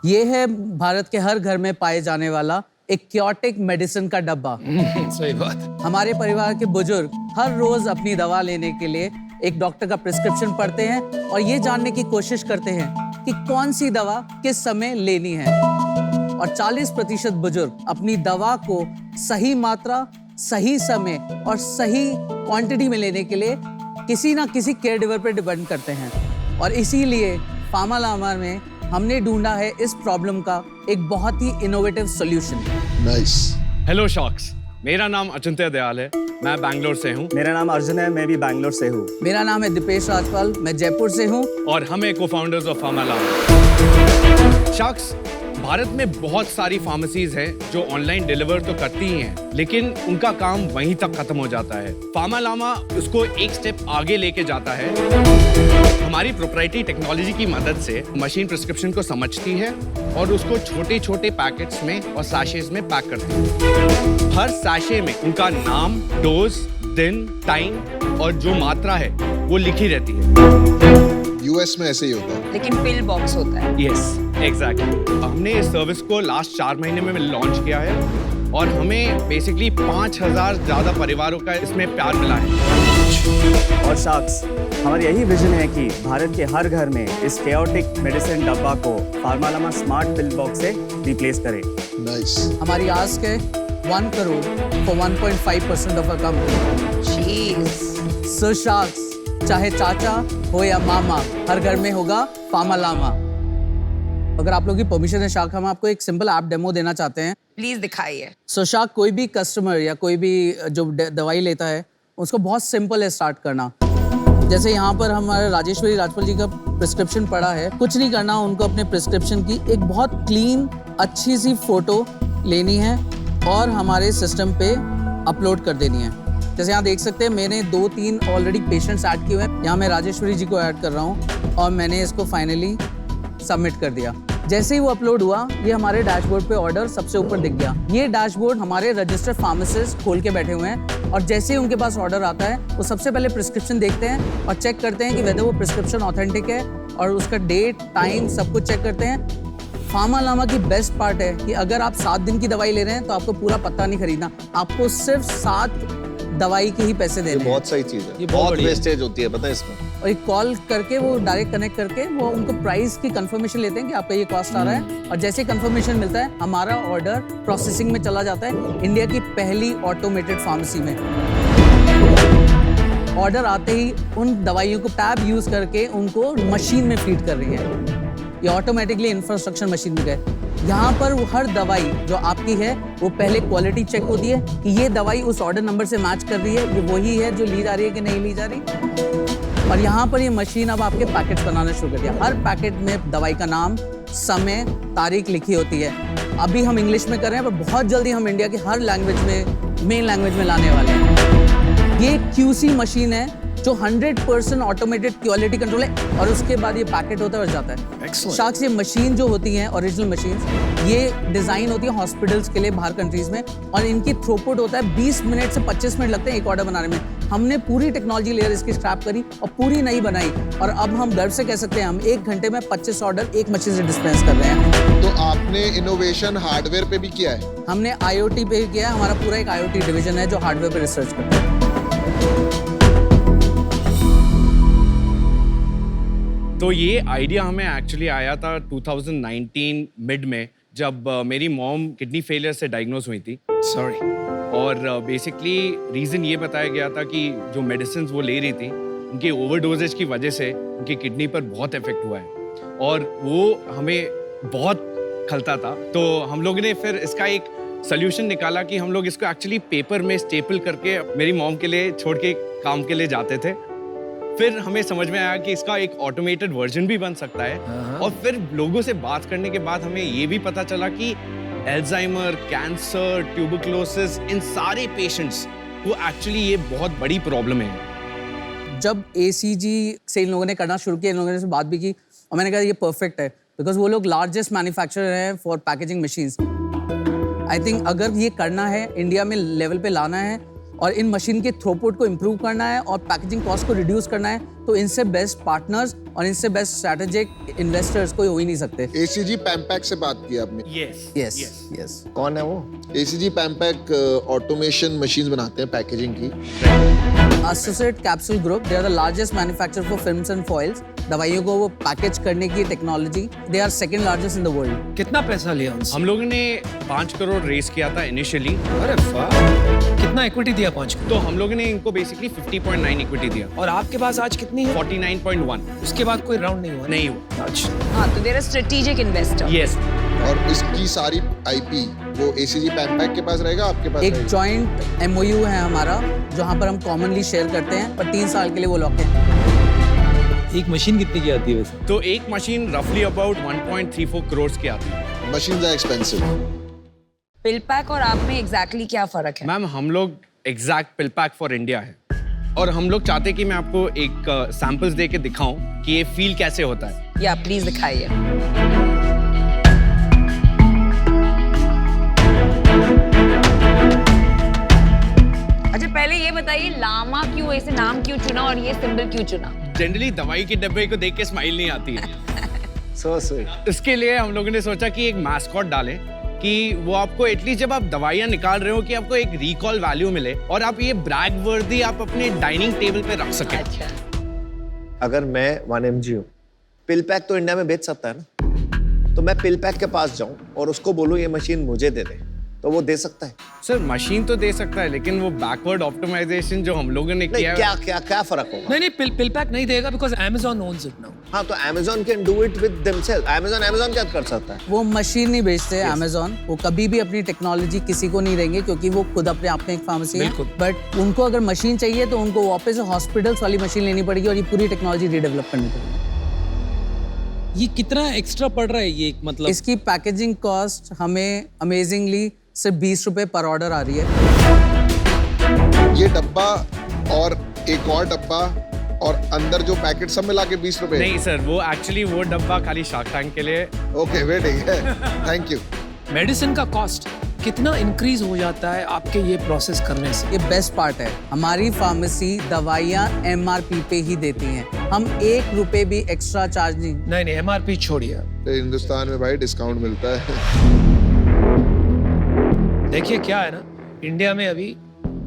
ये है भारत के हर घर में पाए जाने वाला एक क्योटिक मेडिसिन का डब्बा। सही बात। हमारे परिवार के बुजुर्ग हर रोज अपनी दवा लेने के लिए एक डॉक्टर का प्रिस्क्रिप्शन पढ़ते हैं और ये जानने की कोशिश करते हैं कि कौन सी दवा किस समय लेनी है। और 40% बुजुर्ग अपनी दवा को सही मात्रा, सही समय और सही क्वांटिटी में लेने के लिए किसी ना किसी केयर गिवर पे डिपेंड करते हैं। और इसीलिए फार्मालामा में हमने ढूंढा है इस प्रॉब्लम का एक बहुत ही innovative solution. Nice. Hello sharks, मेरा नाम अचिंत्य दयाल है, मैं बैंगलोर से हूँ। मेरा नाम अर्जुन है, मैं भी बैंगलोर से हूँ। मेरा नाम है दीपेश राजपाल, मैं जयपुर से हूँ। और हम हैं को-फाउंडर्स ऑफ फार्मालामा। शॉक्स, भारत में बहुत सारी फार्मेसीज हैं जो ऑनलाइन डिलीवर तो करती ही हैं, लेकिन उनका काम वहीं तक खत्म हो जाता है। फार्मालामा उसको एक स्टेप आगे लेके जाता है। हमारी प्रोप्राइटरी टेक्नोलॉजी की मदद से मशीन प्रिस्क्रिप्शन को समझती है और उसको छोटे छोटे पैकेट्स में और सैशेज में पैक करती है। हर सैशे में उनका नाम, डोज, दिन, टाइम और जो मात्रा है वो लिखी रहती है। यूएस में ऐसे ही होता है, लेकिन पिल बॉक्स होता है। Yes, exactly. हमने इस सर्विस को लास्ट 4 महीने में लॉन्च किया है और हमें बेसिकली 5000 ज्यादा परिवारों का इसमें प्यार मिला है। और शॉक्स, हमारी यही विजन है कि भारत के हर घर में इस केओटिक मेडिसिन डब्बा को फार्मालामा स्मार्ट पिल बॉक्स से रिप्लेस करें। नाइस। हमारी आस्क है 1 crore for 1.5% of a company. चीज। सो शार्क्स, चाहे चाचा हो या मामा, हर घर में होगा फार्मालामा। अगर आप लोगों की परमिशन है शार्क, हम आपको एक सिंपल ऐप डेमो देना चाहते हैं। प्लीज दिखाइए। सो शार्क, कोई भी कस्टमर या कोई भी जो दवाई लेता है उसको बहुत सिंपल है स्टार्ट करना। जैसे यहाँ पर हमारे राजेश्वरी राजपाल जी का प्रिस्क्रिप्शन पड़ा है, कुछ नहीं करना, उनको अपने प्रिस्क्रिप्शन की एक बहुत क्लीन अच्छी सी फोटो लेनी है और हमारे सिस्टम पे अपलोड कर देनी है। जैसे यहाँ देख सकते हैं मैंने 2-3 ऑलरेडी पेशेंट्स ऐड किए हुए हैं। यहाँ मैं राजेश्वरी जी को ऐड कर रहा हूँ और मैंने इसको फाइनली सबमिट कर दिया। जैसे ही वो अपलोड हुआ, ये हमारे डैशबोर्ड पे ऑर्डर सबसे ऊपर दिख गया। ये डैशबोर्ड हमारे रजिस्टर्ड फार्मासिस्ट खोल के बैठे हुए हैं और जैसे ही उनके पास ऑर्डर आता है वो सबसे पहले प्रिस्क्रिप्शन देखते हैं और चेक करते हैं कि वेदर वो प्रिस्क्रिप्शन ऑथेंटिक है और उसका डेट, टाइम सब कुछ चेक करते हैं। फार्मालामा की बेस्ट पार्ट है कि अगर आप 7 दिन की दवाई ले रहे हैं तो आपको पूरा पत्ता नहीं खरीदना, आपको सिर्फ 7 दवाई के ही पैसे देने हैं। बहुत सही चीज है, बहुत वेस्टेज होती है पता है इसमें। और एक कॉल करके वो डायरेक्ट कनेक्ट करके वो उनको प्राइस की कंफर्मेशन लेते हैं कि आपका ये कॉस्ट आ रहा है और जैसे कंफर्मेशन मिलता है हमारा ऑर्डर प्रोसेसिंग में चला जाता है इंडिया की पहली ऑटोमेटेड फार्मेसी में। ऑर्डर आते ही उन दवाइयों को टैब यूज करके उनको मशीन में फीड कर रही है। ये ऑटोमेटिकली इंफ्रास्ट्रक्चर मशीन में गए। यहाँ पर वो हर दवाई जो आपकी है वो पहले क्वालिटी चेक होती है कि ये दवाई उस ऑर्डर नंबर से मैच कर रही है, ये वही है जो ली जा रही है कि नहीं ली जा रही। और यहाँ पर ये मशीन अब आपके पैकेट्स बनाना शुरू कर दिया। हर पैकेट में दवाई का नाम, समय, तारीख लिखी होती है। अभी हम इंग्लिश में कर रहे हैं पर बहुत जल्दी हम इंडिया की हर लैंग्वेज में, मेन लैंग्वेज में लाने वाले हैं। ये QC मशीन है जो 100% ऑटोमेटेड क्वालिटी कंट्रोल है और उसके बाद ये पैकेट होता है और जाता है। शार्क्स, ये मशीन जो होती हैं ओरिजिनल मशीन, ये डिजाइन होती है हॉस्पिटल्स के लिए बाहर कंट्रीज में और इनकी थ्रूपुट होता है 20 मिनट से 25 मिनट लगते हैं एक ऑर्डर बनाने में। हमने पूरी टेक्नोलॉजी लेयर इसकी स्क्रैप करी और पूरी नई बनाई और अब हम गर्व से कह सकते हैं हम 1 घंटे में 25 ऑर्डर एक मशीन से डिस्पेंस कर रहे हैं। तो आपने इनोवेशन हार्डवेयर पे भी किया है? हमने IoT पे किया है, हमारा पूरा एक IoT डिवीजन है जो हार्डवेयर पे रिसर्च करता है। तो ये आइडिया हमें एक्चुअली आया था 2019 मिड में, जब मेरी मॉम किडनी फेलियर से डायग्नोज हुई थी। सॉरी। और बेसिकली रीज़न ये बताया गया था कि जो मेडिसिन वो ले रही थी उनकी ओवरडोजेज की वजह से उनकी किडनी पर बहुत इफेक्ट हुआ है और वो हमें बहुत खलता था। तो हम लोगों ने फिर इसका एक सोल्यूशन निकाला कि हम लोग इसको एक्चुअली पेपर में स्टेपल करके मेरी मॉम के लिए छोड़ के काम के लिए जाते थे। फिर हमें समझ में आया कि इसका एक ऑटोमेटेड वर्जन भी बन सकता है और फिर लोगों से बात करने के बाद हमें ये भी पता चला कि अल्जाइमर, कैंसर, ट्यूबरकुलोसिस, इन सारे पेशेंट्स को एक्चुअली ये बहुत बड़ी प्रॉब्लम है। जब ACG से इन लोगों ने करना शुरू किया, इन लोगों ने से बात भी की और मैंने कहा ये परफेक्ट है बिकॉज वो लोग लार्जेस्ट मैन्युफैक्चरर हैं for packaging machines. I think अगर ये करना है, इंडिया में लेवल पे लाना है और इन मशीन के थ्रूपुट को इम्प्रूव करना है और पैकेजिंग कॉस्ट को रिड्यूस करना है, तो इनसे बेस्ट पार्टनर्स और इनसे बेस्ट स्ट्रैटेजिक इन्वेस्टर्स कोई हो ही नहीं सकते। एसीजी पैम्पैक से बात की आपने। Yes yes yes. कौन है वो? एसीजी पैम्पैक ऑटोमेशन मशीन बनाते हैं पैकेजिंग की। Associate Capsule Group, they are the largest manufacturer for films and foils. दवाइयों को वो पैकेज करने की technology, they are second largest in the world. कितना पैसा लिया उनसे? हम लोगों ने 5 करोड़ रेस किया था इनिशियली। अरे वाह, कितना इक्विटी दिया 5 करोड़? तो हम लोगों ने इनको बेसिकली 50.9 इक्विटी दिया। और आपके पास आज कितनी है? 49.1। उसके बाद कोई राउंड नहीं हुआ? नहीं हुआ। अच्छा, हाँ, तो देयर स्ट्रेटेजिक इन्वेस्टर। यस। और इसकी सारी आईपी वो एसीजी पैम्पैक के पास रहेगा, आपके पास एक रहेगा? जॉइंट एमओयू है हमारा, जहाँ पर हम कॉमनली शेयर करते हैं, पर 3 साल के लिए वो लॉक है। एक मशीन कितने की आती है वैसे? तो एक मशीन रफली अबाउट 1.34 करोड़ की आती है। Machines are expensive. Pill pack और आप में एग्जैक्टली क्या फर्क है? मैम हम लोग exact pill pack for India है, और हम लोग चाहते कि मैं आपको एक सैंपल्स दे के दिखाऊं कि ये फील कैसे होता है। या प्लीज दिखाइए। अच्छा, पहले ये बताइए लामा क्यों, ऐसे नाम क्यों चुना और ये सिंबल क्यों चुना? जनरली दवाई के डब्बे को देख के स्माइल नहीं आती है। So sweet. इसके लिए हम लोगों ने सोचा कि एक मैस्कॉट डालें कि वो आपको एटलीस्ट जब आप दवाइयाँ निकाल रहे हो कि आपको एक रिकॉल वैल्यू मिले और आप ये ब्रैग वर्दी आप अपने डाइनिंग टेबल पे रख सकें। अच्छा, अगर मैं 1mg हूँ, पिल पैक तो इंडिया में बेच सकता है ना, तो मैं पिल पैक के पास जाऊं और उसको बोलूं ये मशीन मुझे दे दे, तो वो दे सकता है? सर मशीन तो दे सकता है, लेकिन वो बैकवर्ड ऑप्टिमाइजेशन जो हम लोगों ने नहीं, किया क्या क्या क्या फर्क होगा? नहीं नहीं, पिल पैक नहीं देगा because Amazon owns it now. हाँ, तो Amazon can do it with themselves. Amazon क्या कर सकता है? वो मशीन नहीं बेचते अमेजोन, वो कभी भी अपनी टेक्नोलॉजी किसी को नहीं देंगे, क्योंकि वो खुद अपने आप में एक फार्मेसी है। बिल्कुल। बट उनको अगर मशीन चाहिए तो उनको वापस हॉस्पिटल्स वाली मशीन लेनी पड़ेगी और ये पूरी टेक्नोलॉजी रीडेवलप करनी पड़ेगी। ये कितना एक्स्ट्रा पड़ रहा है ये मतलब? इसकी पैकेजिंग कॉस्ट हमें अमेजिंगली सिर्फ 20 रुपए पर ऑर्डर आ रही है। ये डब्बा और एक और डब्बा और अंदर जो पैकेट सब मिला के 20 रुपए? नहीं सर, वो एक्चुअली वो डब्बा खाली शार्क टैंक के लिए। ओके, वे ठीक है, थैंक यू। मेडिसिन का कॉस्ट कितना इंक्रीज हो जाता है आपके ये प्रोसेस करने से? ये बेस्ट पार्ट है, हमारी फार्मेसी दवाइयाँ MRP पे ही देती हैं। हम 1 रुपए भी एक्स्ट्रा चार्ज नहीं। नहीं MRP छोड़िए। हिंदुस्तान में भाई डिस्काउंट मिलता है। देखिए क्या है ना, इंडिया में अभी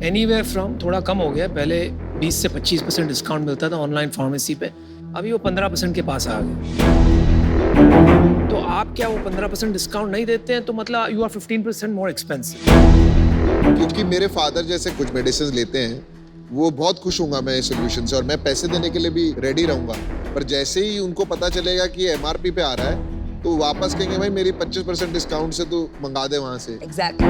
एनीवेयर फ्रॉम थोड़ा कम हो गया। पहले 20 से 25% डिस्काउंट मिलता था ऑनलाइन फार्मेसी पे, अभी वो 15% के पास आ गया। तो आप क्या वो 15% डिस्काउंट नहीं देते हैं, तो मतलब यू आर 15% मोर एक्सपेंसिव। क्योंकि मेरे फादर जैसे कुछ मेडिसिन लेते हैं, वो बहुत खुश होऊंगा मैं इस सोल्यूशन से, और मैं पैसे देने के लिए भी रेडी रहूंगा। पर जैसे ही उनको पता चलेगा कि ये MRP पे आ रहा है, तो वापस कहेंगे भाई मेरी 25% डिस्काउंट से तू मंगा दे वहां से। एग्जैक्टली।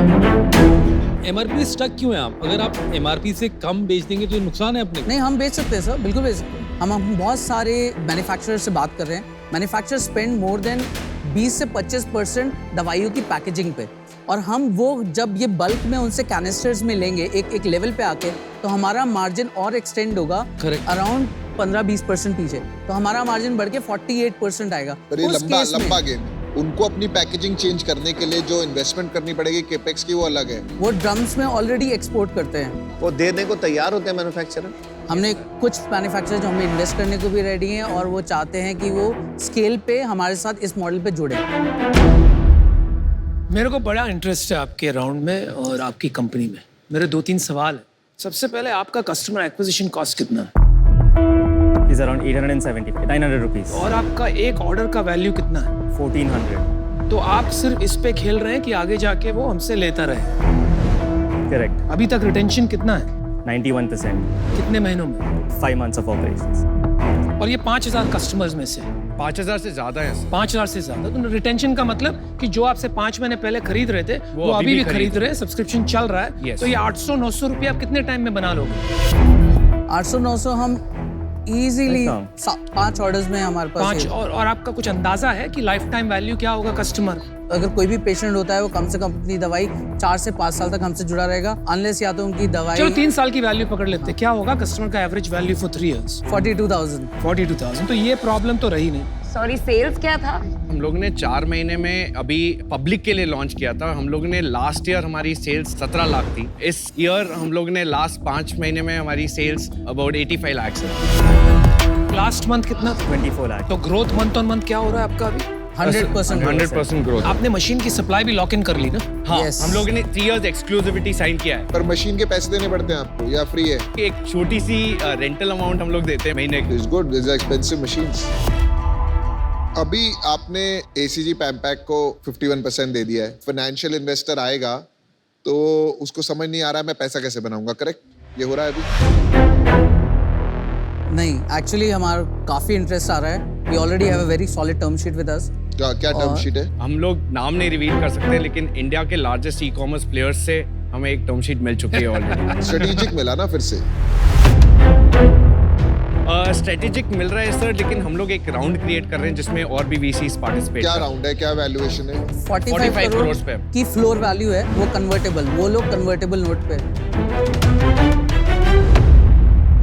MRP स्टक क्यों है आप? अगर आप MRP से कम बेच देंगे तो ये नुकसान है अपने को। नहीं, हम बेच सकते हैं सर, बिल्कुल बेच सकते हैं। हम बहुत सारे मैन्युफैक्चरर से बात कर रहे हैं। मैन्युफैक्चरर स्पेंड मोर देन 20 से 25% दवाइयों की पैकेजिंग पे, और हम वो जब ये बल्क में उनसे कैनिस्टर्स में लेंगे एक लेवल पे आके, तो हमारा मार्जिन और एक्सटेंड होगा अराउंड 15-20% पीछे, तो हमारा मार्जिन बढ़ के 48% आएगा। पर ये उस लंबा केस में लंबा गेम। उनको अपनी पैकेजिंग चेंज करने के लिए जो इन्वेस्टमेंट करनी पड़ेगी केपेक्स की, वो अलग है। वो ड्रम्स में ऑलरेडी एक्सपोर्ट करते हैं। वो देने को तैयार होते हैं मैन्युफैक्चरर। हमने कुछ मैन्युफैक्चरर जो हमें इन्वेस्ट करने को भी रेडी हैं, और वो चाहते हैं कि वो स्केल पे हमारे साथ इस मॉडल पे जुड़े। मेरे को बड़ा इंटरेस्ट है आपके राउंड में और आपकी कंपनी में। मेरे 2-3 सवाल है। सबसे पहले आपका कस्टमर एक्विजिशन कॉस्ट कितना है? is around 870, 900 rupees. और आपका एक ऑर्डर का वैल्यू कितना है? 1400. तो आप सिर्फ इस पे खेल रहे हैं कि आगे जाके वो हमसे लेता रहे? Correct. अभी तक रिटेंशन कितना है? 91%. कितने महीनों में? 5 months of operations. और ये 5000 कस्टमर्स में से 5000 से ज्यादा है सर। 5000 से ज्यादा। तो रिटेंशन का मतलब कि जो आपसे 5 महीने पहले खरीद रहे थे वो अभी भी खरीद रहे हैं, सब्सक्रिप्शन चल रहा है। Yes. तो ये 800-900 रुपये आप कितने टाइम में बना लोगे? 800-900 हम इजीली अच्छा। 5 ऑर्डर्स में हमारे पास 5 है। और आपका कुछ अंदाजा है कि लाइफ टाइम वैल्यू क्या होगा कस्टमर? अगर कोई भी पेशेंट होता है, वो कम से कम अपनी दवाई 4 से 5 साल तक हमसे जुड़ा रहेगा, अनलेस या तो उनकी दवाई। चलो 3 साल की वैल्यू पकड़ लेते हैं। क्या होगा कस्टमर का एवरेज वैल्यू फॉर 3 इयर्स? 42,000। 42,000। तो ये प्रॉब्लम तो रही नहीं। सॉरी, सेल्स क्या था? हम लोग ने 4 महीने में अभी पब्लिक के लिए लॉन्च किया था। हम लोग ने लास्ट ईयर हमारी सेल्स 17 लाख थी। इस ईयर हम लोग ने लास्ट 5 महीने में हमारी सेल्स अबाउट 85 लाख है। लास्ट मंथ कितना था? 24 लाख। तो ग्रोथ मंथ ऑन मंथ क्या हो रहा है आपका अभी? 100%। 100% ग्रोथ। आपने मशीन की सप्लाई भी लॉक इन कर ली ना? हाँ, Yes. हम लोगों ने 3 इयर्स एक्सक्लूसिविटी साइन किया है। पर मशीन के पैसे देने पड़ते हैं आपको या फ्री है? एक छोटी सी रेंटल अमाउंट हम लोग देते हैं महीने की। It's good, this expensive machines. अभी आपने ACG पैम्पैक को 51% दे दिया है। फाइनेंशियल इन्वेस्टर आएगा तो उसको समझ नहीं आ रहा है मैं पैसा कैसे बनाऊंगा, करेक्ट? ये हो रहा है अभी? नहीं, एक्चुअली हमारा काफी इंटरेस्ट आ रहा है। We already have a very solid term sheet with us. क्या टर्म शीट है? हम लोग नाम नहीं रिवील कर सकते, लेकिन इंडिया के लार्जेस्ट ई-कॉमर्स प्लेयर्स से हमें एक टर्म शीट मिल चुकी है ऑलरेडी। स्ट्रेटेजिक मिला ना फिर से? स्ट्रेटेजिक मिल रहा है सर, लेकिन हम लोग एक राउंड क्रिएट कर रहे हैं जिसमें और भी VCs पार्टिसिपेट क्या राउंड है, क्या वैल्यूएशन है? 45 करोड़ करोड़ पे। की फ्लोर वैल्यू है, वो कन्वर्टेबल, वो लोग कन्वर्टेबल नोट पे।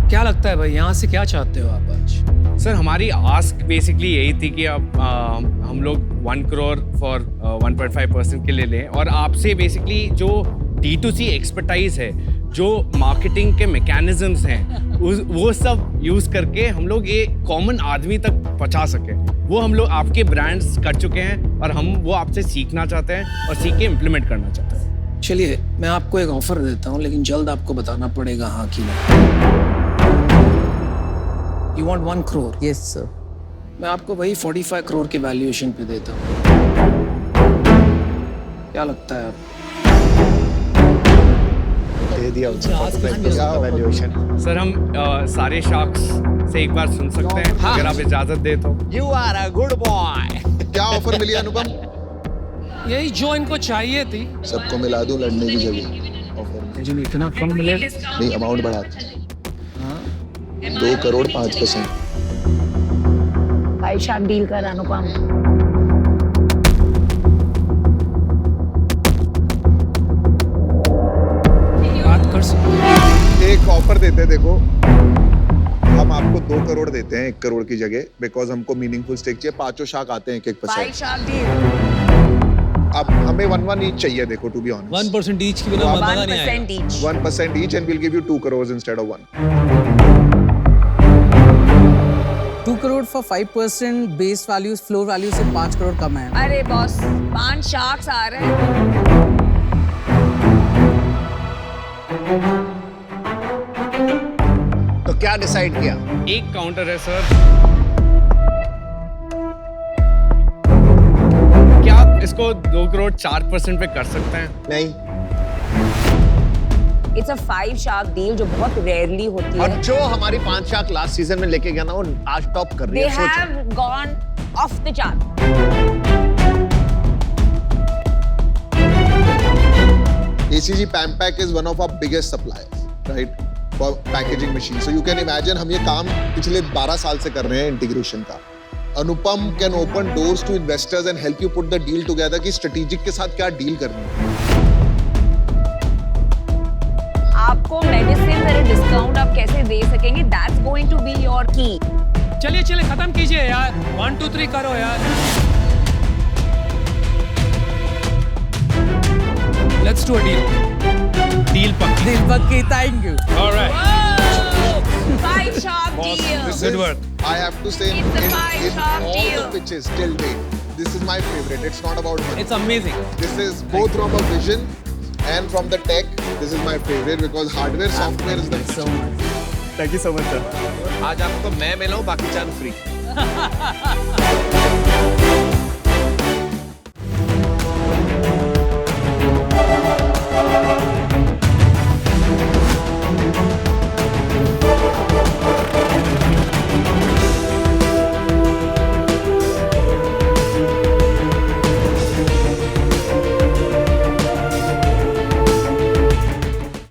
क्या लगता है भाई, यहाँ से क्या चाहते हो आप आज? सर हमारी आस्क बेसिकली यही थी कि आप हम लोग 1 करोड़ फॉर 1.5% के लिए लें, और आपसे बेसिकली जो D2C एक्सपर्टाइज है, जो मार्केटिंग के मैकेनिज्म्स हैं, वो सब यूज करके हम लोग ये कॉमन आदमी तक पहुंचा सके। वो हम लोग आपके ब्रांड्स कर चुके हैं और हम वो आपसे सीखना चाहते हैं और सीख के इम्प्लीमेंट करना चाहते हैं। चलिए, मैं आपको एक ऑफर देता हूँ, लेकिन जल्द आपको बताना पड़ेगा हाँ कि नहीं। You want 1 crore? Yes sir. मैं आपको वही 45 करोड़ के वैल्यूएशन पे देता हूँ। क्या लगता है आप? दे दिया उसका वैल्यूएशन। सर हम सारे शार्क्स से एक बार सुन सकते हैं, अगर आप इजाजत दे तो। You are a good boy. क्या ऑफर मिली अनुपम? यही जो इनको चाहिए थी। सबको मिला दूं लड़ने की जगह ऑफर में? मुझे इतना कम मिले। नहीं, अमाउंट बढ़ा दो। 2 करोड़ 5%। भाई शार्क डील कर अनुपम। बात कर सकते हैं। एक ऑफर देते हैं, देखो हम आपको 2 करोड़ देते हैं 1 करोड़ की जगह, बिकॉज हमको मीनिंगफुल स्टेक चाहिए। 5 शार्क आते हैं 1-1%। भाई शार्क डील। अब हमें 1 ईच चाहिए, देखो टू बी ऑनेस्ट। 1% ईच की बिना मजा नहीं आएगा। 1% each। 1% each and we'll give you 2 crores instead of 1. 2 crore for 5% base value, floor value से 5 करोड़ कम है। अरे बॉस, 5 शार्क्स आ रहे हैं। तो क्या डिसाइड किया? एक काउंटर है सर। क्या आप इसको 2 करोड़ 4% पे कर सकते हैं? नहीं। इट्स अ 5 शार्क डील जो बहुत रेयरली होती और है। जो हमारी 5 शार्क लास्ट सीजन में लेके गया ना, वो आज टॉप कर रही They है। सोचो। have gone off the chart. ACG Pampac is one of our biggest suppliers, right? For packaging machines. So you can imagine हम ये काम पिछले 12 साल से कर रहे हैं इंटीग्रेशन का। अनुपम can open doors to investors and help you put the deal together कि strategic के साथ क्या डील करनी है। आपको मेडिसिन पर डिस्काउंट आप कैसे दे सकेंगे? That's going to be your key. चलिए चलिए, खत्म कीजिए यार। 1 2 3 करो यार। Let's do a deal. Deal पक्की। दिल पक्की, thank you. Alright. 5 shark deal. This Good is- work. I have to say It's a in 5-star all deal. the pitches till date, this is my favorite. It's not about money. It's amazing. This is both from a vision and from the tech. This is my favorite because hardware, software is the So much. Thank you so much, sir. आज आपको मैं मिला हूँ, बाकी चांद free.